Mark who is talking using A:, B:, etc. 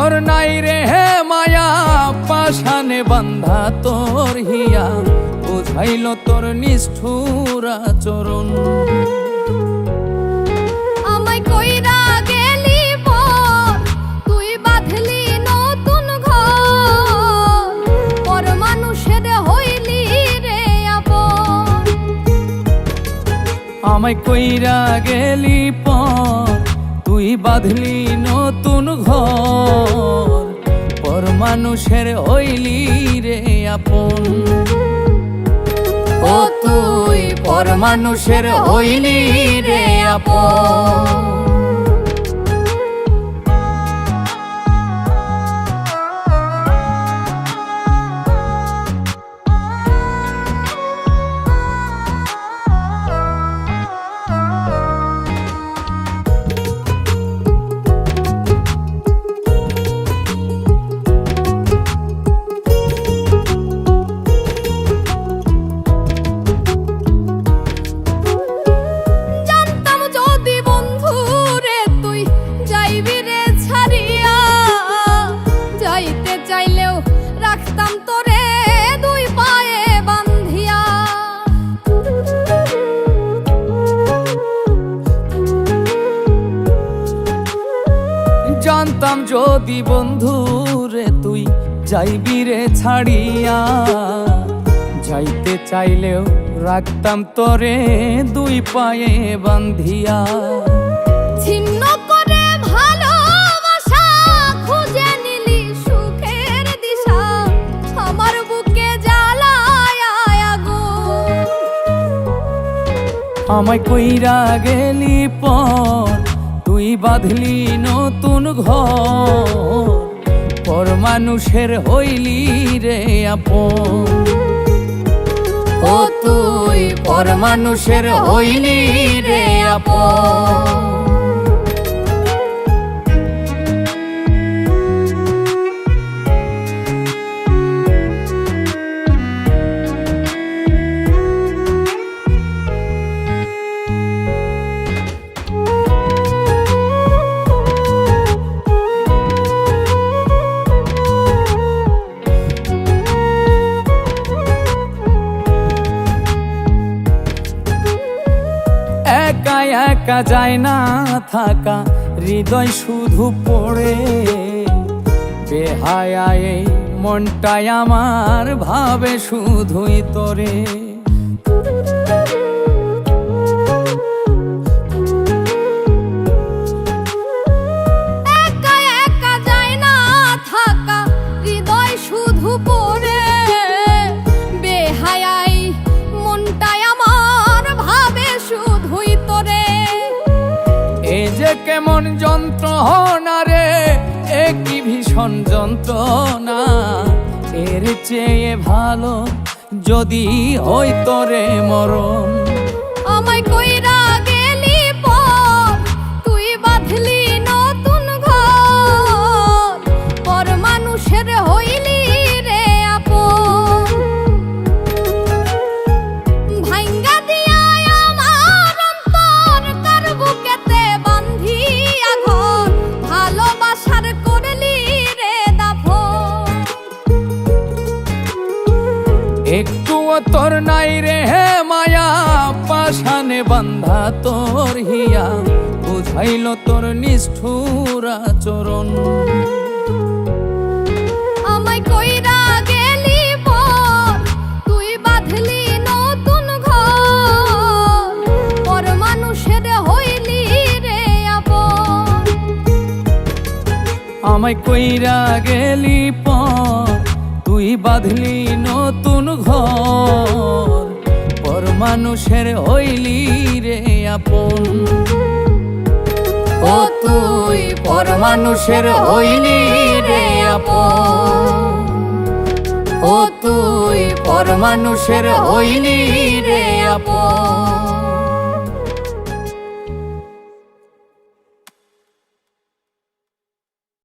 A: তোর নাই রে হে মায়া, পাশানে বান্ধা তোর হিয়া, বুঝাইল তোর নিষ্ঠুর আচরণ।
B: আমায় কইরা গেলি পর, তুই বাঁধলি নতুন ঘর, পর মানুষের হইলি রে আপন।
A: আমায় কইরা গেলি পর, তুই বাঁধলি নতুন ঘর, পর মানুষের হইলি রে আপন। ও তুই পর মানুষের হইলি রে আপন। জানতাম যদি বন্ধু রে তুই যাইবি রে ছাড়িয়া, যাইতে চাইলেও রাখতাম তোরে দুই পায়ে বান্ধিয়া।
B: ছিন্ন করে ভালোবাসা খুঁজে নিলি সুখের দিশা, আমার বুকে জ্বালায় আগুন।
A: আমায় কইরা গেলি পর, তুই বাঁধলি নতুন ঘর, পর মানুষের হইলি রে আপন। ও তুই পর মানুষের হইলি রে আপন। একা একা যায় না থাকা, হৃদয় শুধু পড়ে, বেহায়ায় এই মনটাই আমার ভাবে শুধুই তোরে।
B: একা একা যায় না থাকা, হৃদয় শুধু পড়ে, বেহায়াই মনটাই আমার ভাবে শুধুই তোরে।
A: এ যে কেমন যন্ত্রণা রে, এ কি ভীষণ যন্ত্রণা, এর চেয়ে ভালো যদি হই তোরে মরণ।
B: আমায় কইরা গেলি পর, তুই বাঁধলি নতুন ঘর, পর মানুষের হইলি রে আপন। ভাঙ্গা দিয়া আমার অন্তর কার বুকেতে বান্ধিয়া ঘর, ভালোবাসার করলি রে দাফন।
A: একটুও তোর নাই রে হে মায়া, পাশানে বান্ধা তোর হিয়া, বুঝাইল তোর নিষ্ঠুর আচরণ।
B: আমায় কইরা গেলি পর, তুই বাঁধলি নতুন ঘর, পর মানুষের হইলি রে আপন।
A: আমায় কইরা গেলি পর, তুই বাঁধলি নতুন ঘর, পর মানুষের হইলি রে আপন। ও তুই পর মানুষের হইলি রে আপন। ও তুই পর মানুষের হইলি রে আপন।